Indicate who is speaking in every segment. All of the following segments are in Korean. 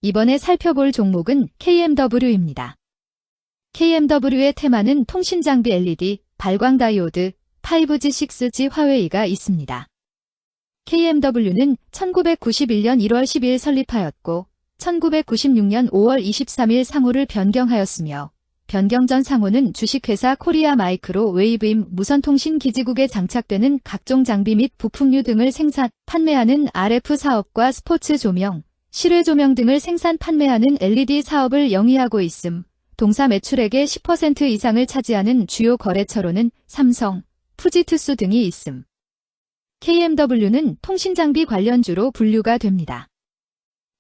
Speaker 1: 이번에 살펴볼 종목은 KMW입니다. KMW의 테마는 통신장비 LED, 발광다이오드, 5G, 6G 화웨이가 있습니다. KMW는 1991년 1월 10일 설립하였고 1996년 5월 23일 상호를 변경하였으며 변경 전 상호는 주식회사 코리아 마이크로 웨이브임 무선통신기지국에 장착되는 각종 장비 및 부품류 등을 생산, 판매하는 RF 사업과 스포츠 조명, 실외 조명 등을 생산 판매하는 LED 사업을 영위하고 있음. 동사 매출액의 10% 이상을 차지하는 주요 거래처로는 삼성, 푸지투스 등이 있음. KMW는 통신장비 관련주로 분류가 됩니다.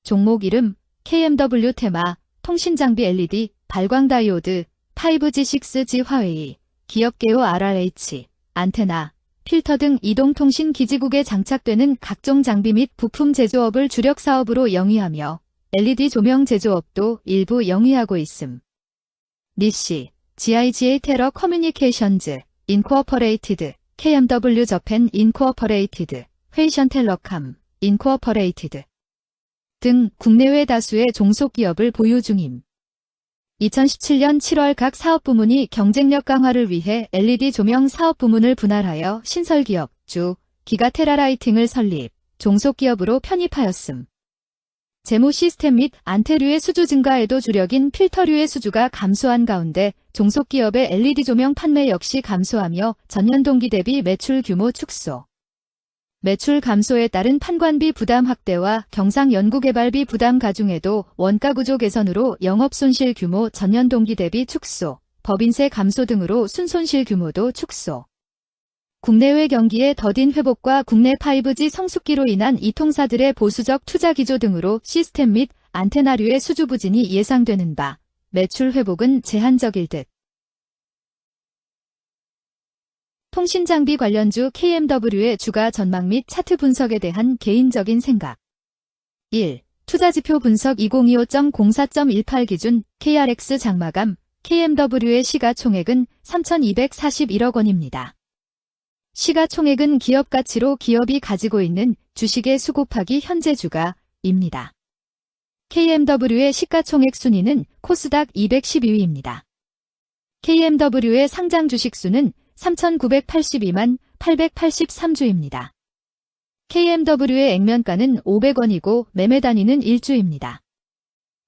Speaker 1: 종목 이름, KMW 테마, 통신장비 LED, 발광다이오드, 5G, 6G 화웨이, 기업개요 RRH, 안테나, 필터 등 이동통신기지국에 장착되는 각종 장비 및 부품 제조업을 주력 사업으로 영위하며 LED 조명 제조업도 일부 영위하고 있음. 니시, GIGA 테러 커뮤니케이션즈, 인코어퍼레이티드, KMW 저펜 인코어퍼레이티드, 회이션텔러캄, 인코어퍼레이티드 등 국내외 다수의 종속기업을 보유 중임. 2017년 7월 각 사업부문이 경쟁력 강화를 위해 LED 조명 사업부문을 분할하여 신설기업, 기가테라라이팅을 설립, 종속기업으로 편입하였음. 제모 시스템 및 안테류의 수주 증가에도 주력인 필터류의 수주가 감소한 가운데 종속기업의 LED 조명 판매 역시 감소하며 전년 동기 대비 매출 규모 축소. 매출 감소에 따른 판관비 부담 확대와 경상 연구개발비 부담 가중에도 원가구조 개선으로 영업손실 규모 전년 동기 대비 축소, 법인세 감소 등으로 순손실 규모도 축소. 국내외 경기의 더딘 회복과 국내 5G 성숙기로 인한 이통사들의 보수적 투자 기조 등으로 시스템 및 안테나류의 수주 부진이 예상되는 바, 매출 회복은 제한적일 듯. 통신장비 관련주 KMW의 주가 전망 및 차트 분석에 대한 개인적인 생각. 1. 투자지표 분석 2025.04.18 기준 KRX 장마감 KMW의 시가총액은 3,241억 원입니다. 시가총액은 기업가치로 기업이 가지고 있는 주식의 수 곱하기 현재 주가입니다. KMW의 시가총액 순위는 코스닥 212위입니다. KMW의 상장 주식 수는 3,982만 883주입니다. KMW의 액면가는 500원이고 매매 단위는 1주입니다.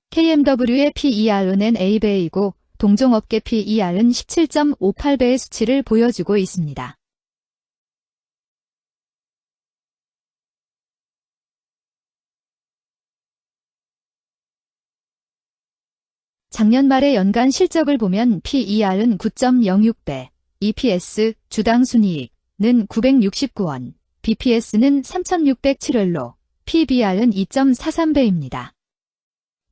Speaker 1: KMW의 PER은 NA배이고 동종업계 PER은 17.58배의 수치를 보여주고 있습니다. 작년 말의 연간 실적을 보면 PER은 9.06배, EPS, 주당 순이익은 969원, BPS는 3,607원로, PBR은 2.43배입니다.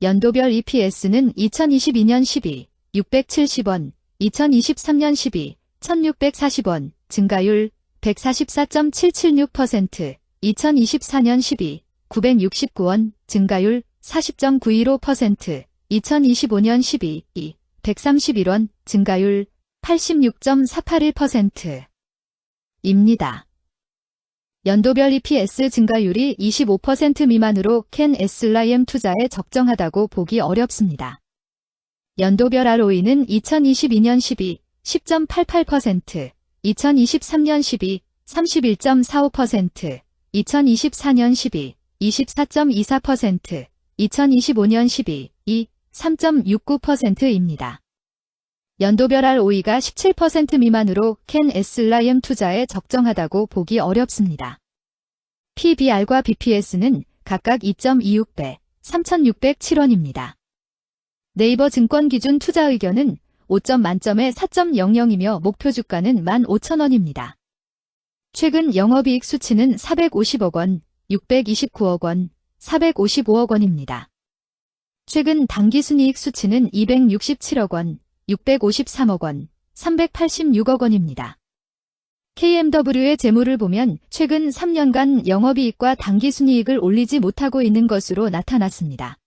Speaker 1: 연도별 EPS는 2022년 12, 670원, 2023년 12, 1,640원, 증가율 144.776%, 2024년 12, 969원, 증가율 40.915%, 2025년 12, 131원, 증가율 86.481%입니다. 연도별 EPS 증가율이 25% 미만으로 캔 SLIM 투자에 적정하다고 보기 어렵습니다. 연도별 ROE는 2022년 12, 10.88%, 2023년 12, 31.45%, 2024년 12, 24.24%, 2025년 12, 3.69%입니다. 연도별 ROE가 17% 미만으로 캔 SLIM 투자에 적정하다고 보기 어렵습니다. PBR과 BPS는 각각 2.26배, 3,607원입니다. 네이버 증권 기준 투자 의견은 5점 만점에 4.00이며 목표 주가는 15,000원입니다. 최근 영업이익 수치는 450억 원, 629억 원, 455억 원입니다. 최근 당기순이익 수치는 267억 원, 653억 원, 386억 원입니다. KMW의 재무를 보면 최근 3년간 영업이익과 당기순이익을 올리지 못하고 있는 것으로 나타났습니다.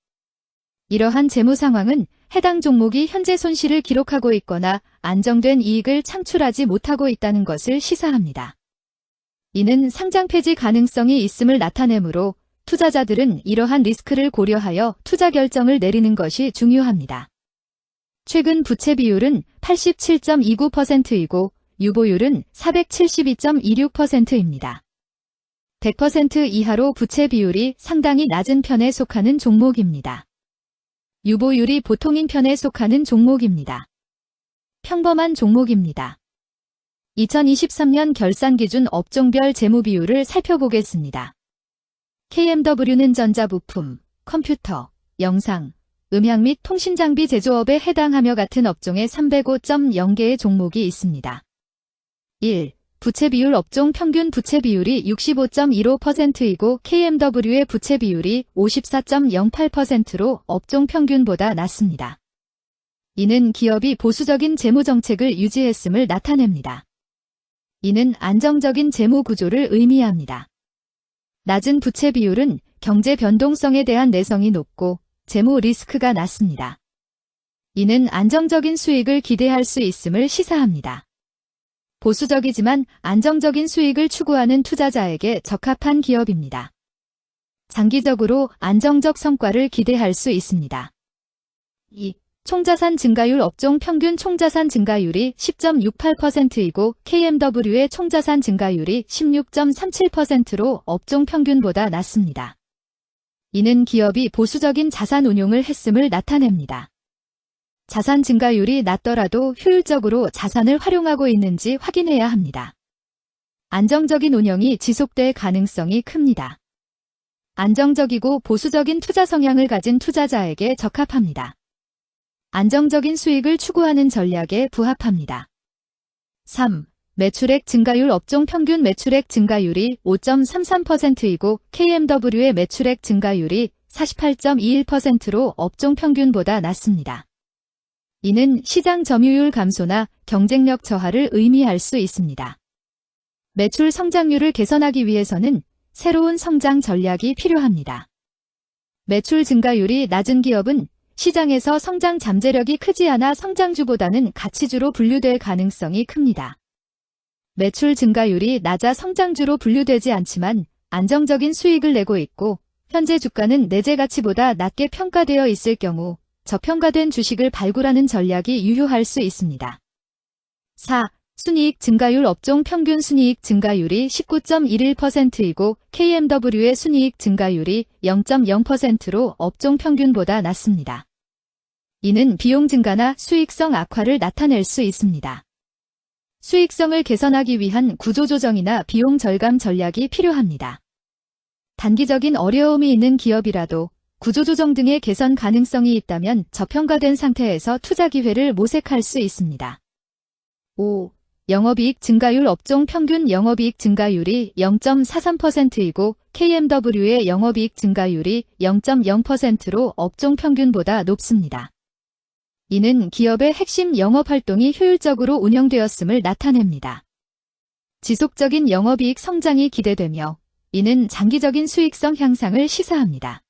Speaker 1: 이러한 재무 상황은 해당 종목이 현재 손실을 기록하고 있거나 안정된 이익을 창출하지 못하고 있다는 것을 시사합니다. 이는 상장 폐지 가능성이 있음을 나타내므로 투자자들은 이러한 리스크를 고려하여 투자 결정을 내리는 것이 중요합니다. 최근 부채 비율은 87.29%이고 유보율은 472.26%입니다. 100% 이하로 부채 비율이 상당히 낮은 편에 속하는 종목입니다. 유보율이 보통인 편에 속하는 종목입니다. 평범한 종목입니다. 2023년 결산 기준 업종별 재무 비율을 살펴보겠습니다. KMW는 전자부품, 컴퓨터, 영상, 음향 및 통신장비 제조업에 해당하며 같은 업종에 305.0개의 종목이 있습니다. 1. 부채 비율 업종 평균 부채 비율이 65.15%이고 KMW의 부채 비율이 54.08%로 업종 평균보다 낮습니다. 이는 기업이 보수적인 재무 정책을 유지했음을 나타냅니다. 이는 안정적인 재무 구조를 의미합니다. 낮은 부채 비율은 경제 변동성에 대한 내성이 높고 재무 리스크가 낮습니다. 이는 안정적인 수익을 기대할 수 있음을 시사합니다. 보수적이지만 안정적인 수익을 추구하는 투자자에게 적합한 기업입니다. 장기적으로 안정적 성과를 기대할 수 있습니다. 2. 총자산 증가율 업종 평균 총자산 증가율이 10.68%이고 KMW의 총자산 증가율이 16.37%로 업종 평균보다 낮습니다. 이는 기업이 보수적인 자산 운용을 했음을 나타냅니다. 자산 증가율이 낮더라도 효율적으로 자산을 활용하고 있는지 확인해야 합니다. 안정적인 운영이 지속될 가능성이 큽니다. 안정적이고 보수적인 투자 성향을 가진 투자자에게 적합합니다. 안정적인 수익을 추구하는 전략에 부합합니다. 3. 매출액 증가율 업종 평균 매출액 증가율이 5.33%이고 KMW의 매출액 증가율이 48.21%로 업종 평균보다 낮습니다. 이는 시장 점유율 감소나 경쟁력 저하를 의미할 수 있습니다. 매출 성장률을 개선하기 위해서는 새로운 성장 전략이 필요합니다. 매출 증가율이 낮은 기업은 시장에서 성장 잠재력이 크지 않아 성장주보다는 가치주로 분류될 가능성이 큽니다. 매출 증가율이 낮아 성장주로 분류되지 않지만 안정적인 수익을 내고 있고 현재 주가는 내재 가치보다 낮게 평가되어 있을 경우 저평가된 주식을 발굴하는 전략이 유효할 수 있습니다. 4. 순이익 증가율 업종 평균 순이익 증가율이 19.11%이고 KMW의 순이익 증가율이 0.0%로 업종 평균보다 낮습니다. 이는 비용 증가나 수익성 악화를 나타낼 수 있습니다. 수익성을 개선하기 위한 구조조정이나 비용 절감 전략이 필요합니다. 단기적인 어려움이 있는 기업이라도 구조조정 등의 개선 가능성이 있다면 저평가된 상태에서 투자 기회를 모색할 수 있습니다. 5. 영업이익 증가율 업종 평균 영업이익 증가율이 0.43%이고 KMW의 영업이익 증가율이 0.0%로 업종 평균보다 높습니다. 이는 기업의 핵심 영업활동이 효율적으로 운영되었음을 나타냅니다. 지속적인 영업이익 성장이 기대되며 이는 장기적인 수익성 향상을 시사합니다.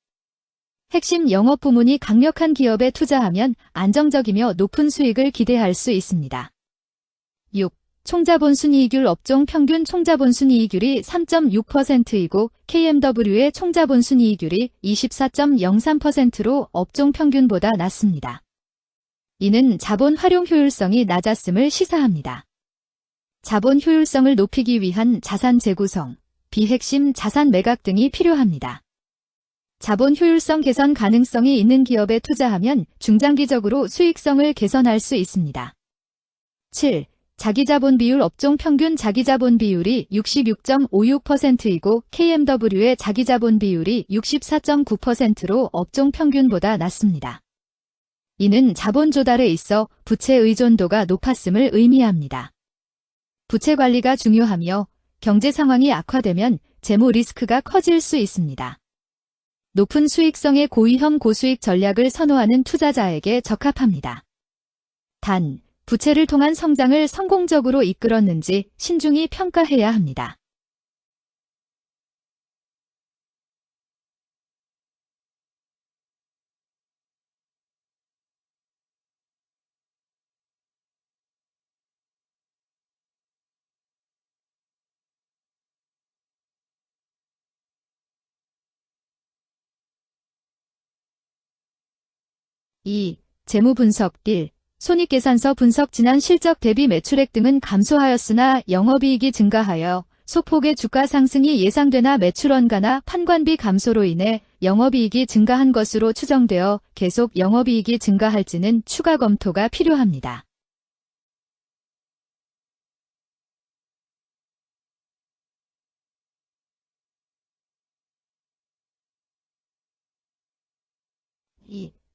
Speaker 1: 핵심 영업 부문이 강력한 기업에 투자하면 안정적이며 높은 수익을 기대할 수 있습니다. 6. 총자본 순이익률 업종 평균 총자본 순이익률이 3.6%이고 KMW의 총자본 순이익률이 24.03%로 업종 평균보다 낮습니다. 이는 자본 활용 효율성이 낮았음을 시사합니다. 자본 효율성을 높이기 위한 자산 재구성, 비핵심 자산 매각 등이 필요합니다. 자본 효율성 개선 가능성이 있는 기업에 투자하면 중장기적으로 수익성을 개선할 수 있습니다. 7. 자기자본 비율 업종 평균 자기자본 비율이 66.56%이고 KMW의 자기자본 비율이 64.9%로 업종 평균보다 낮습니다. 이는 자본 조달에 있어 부채 의존도가 높았음을 의미합니다. 부채 관리가 중요하며 경제 상황이 악화되면 재무 리스크가 커질 수 있습니다. 높은 수익성의 고위험 고수익 전략을 선호하는 투자자에게 적합합니다. 단, 부채를 통한 성장을 성공적으로 이끌었는지 신중히 평가해야 합니다. 2. 재무 분석 1. 손익계산서 분석 지난 실적 대비 매출액 등은 감소하였으나 영업이익이 증가하여 소폭의 주가 상승이 예상되나 매출 원가나 판관비 감소로 인해 영업이익이 증가한 것으로 추정되어 계속 영업이익이 증가할지는 추가 검토가 필요합니다.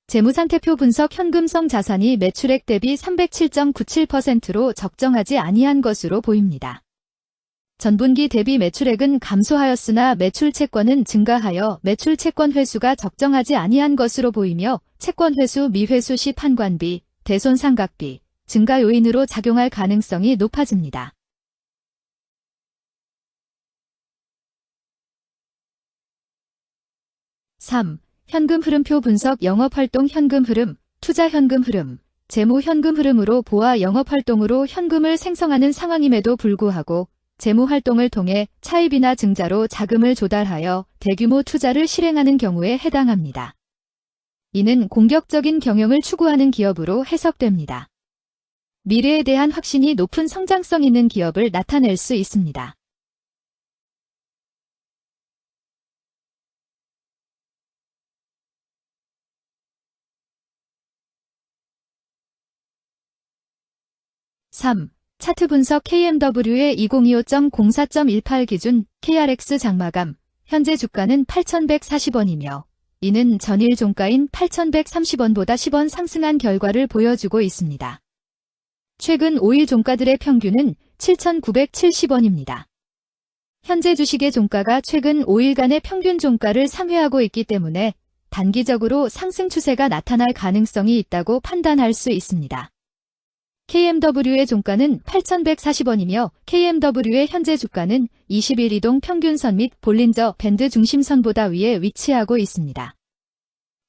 Speaker 1: 재무상태표 분석 현금성 자산이 매출액 대비 307.97%로 적정하지 아니한 것으로 보입니다. 전분기 대비 매출액은 감소하였으나 매출 채권은 증가하여 매출 채권 회수가 적정하지 아니한 것으로 보이며 채권 회수 미회수 시 판관비, 대손상각비, 증가 요인으로 작용할 가능성이 높아집니다. 3. 현금 흐름표 분석 영업활동 현금 흐름, 투자 현금 흐름, 재무 현금 흐름으로 보아 영업활동으로 현금을 생성하는 상황임에도 불구하고 재무활동을 통해 차입이나 증자로 자금을 조달하여 대규모 투자를 실행하는 경우에 해당합니다. 이는 공격적인 경영을 추구하는 기업으로 해석됩니다. 미래에 대한 확신이 높은 성장성 있는 기업을 나타낼 수 있습니다. (3) 차트 분석 KMW의 2025.04.18 기준 KRX 장마감, 현재 주가는 8,140원이며 이는 전일 종가인 8,130원보다 10원 상승한 결과를 보여주고 있습니다. 최근 5일 종가들의 평균은 7,970원입니다. 현재 주식의 종가가 최근 5일간의 평균 종가를 상회하고 있기 때문에 단기적으로 상승 추세가 나타날 가능성이 있다고 판단할 수 있습니다. KMW의 종가는 8,140원이며 KMW의 현재 주가는 20일 이동 평균선 및 볼린저 밴드 중심선보다 위에 위치하고 있습니다.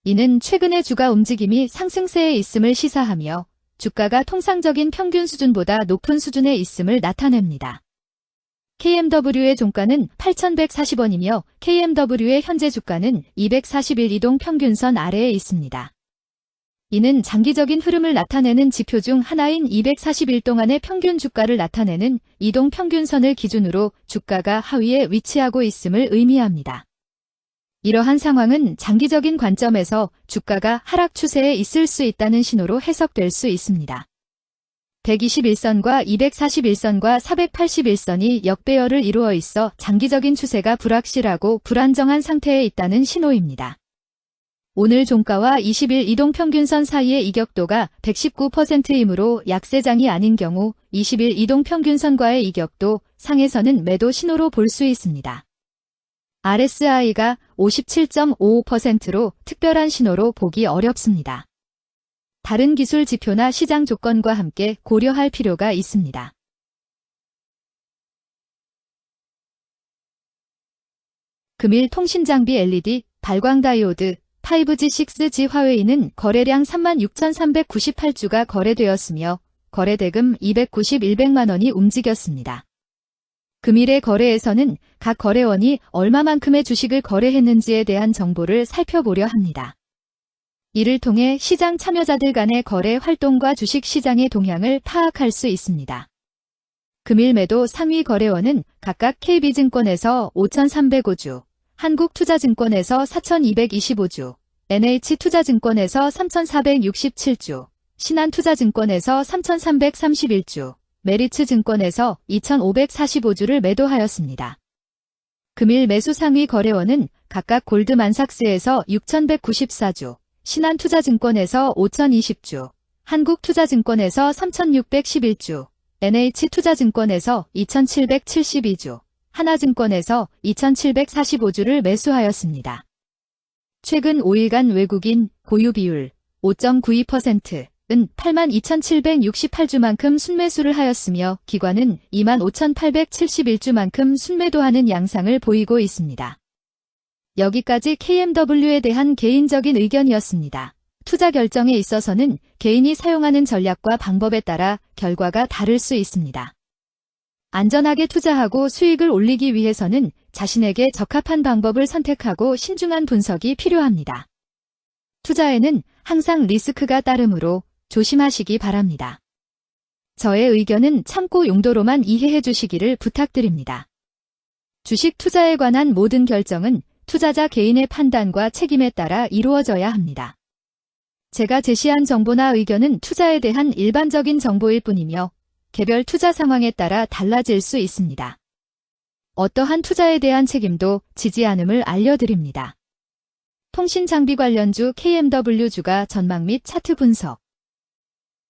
Speaker 1: 이는 최근의 주가 움직임이 상승세에 있음을 시사하며 주가가 통상적인 평균 수준보다 높은 수준에 있음을 나타냅니다. KMW의 종가는 8,140원이며 KMW의 현재 주가는 241 이동 평균선 아래에 있습니다. 이는 장기적인 흐름을 나타내는 지표 중 하나인 241 동안의 평균 주가를 나타내는 이동 평균선을 기준으로 주가가 하위에 위치하고 있음을 의미합니다. 이러한 상황은 장기적인 관점에서 주가가 하락 추세에 있을 수 있다는 신호로 해석될 수 있습니다. 121선과 241선과 481선이 역배열을 이루어 있어 장기적인 추세가 불확실하고 불안정한 상태에 있다는 신호입니다. 오늘 종가와 20일 이동평균선 사이의 이격도가 119%이므로 약세장이 아닌 경우 20일 이동평균선과의 이격도 상에서는 매도 신호로 볼 수 있습니다. RSI가 57.55%로 특별한 신호로 보기 어렵습니다. 다른 기술 지표나 시장 조건과 함께 고려할 필요가 있습니다. 금일 통신장비 LED, 발광다이오드, 5G, 6G 화웨이는 거래량 36,398주가 거래되었으며 거래대금 291백만 원이 움직였습니다. 금일의 거래에서는 각 거래원이 얼마만큼의 주식을 거래했는지에 대한 정보를 살펴보려 합니다. 이를 통해 시장 참여자들 간의 거래 활동과 주식 시장의 동향을 파악할 수 있습니다. 금일 매도 상위 거래원은 각각 KB증권에서 5,305주, 한국투자증권에서 4,225주, NH투자증권에서 3,467주, 신한투자증권에서 3,331주, 메리츠증권에서 2,545주를 매도하였습니다. 금일 매수 상위 거래원은 각각 골드만삭스에서 6,194주, 신한투자증권에서 5,020주, 한국투자증권에서 3,611주, NH투자증권에서 2,772주, 하나증권에서 2,745주를 매수하였습니다. 최근 5일간 외국인 보유 비율 5.92%은 82,768주만큼 순매수를 하였으며 기관은 25,871주만큼 순매도하는 양상을 보이고 있습니다. 여기까지 KMW에 대한 개인적인 의견이었습니다. 투자 결정에 있어서는 개인이 사용하는 전략과 방법에 따라 결과가 다를 수 있습니다. 안전하게 투자하고 수익을 올리기 위해서는 자신에게 적합한 방법을 선택하고 신중한 분석이 필요합니다. 투자에는 항상 리스크가 따르므로 조심하시기 바랍니다. 저의 의견은 참고 용도로만 이해해 주시기를 부탁드립니다. 주식 투자에 관한 모든 결정은 투자자 개인의 판단과 책임에 따라 이루어져야 합니다. 제가 제시한 정보나 의견은 투자에 대한 일반적인 정보일 뿐이며 개별 투자 상황에 따라 달라질 수 있습니다. 어떠한 투자에 대한 책임도 지지 않음을 알려드립니다. 통신장비 관련주 KMW 주가 전망 및 차트 분석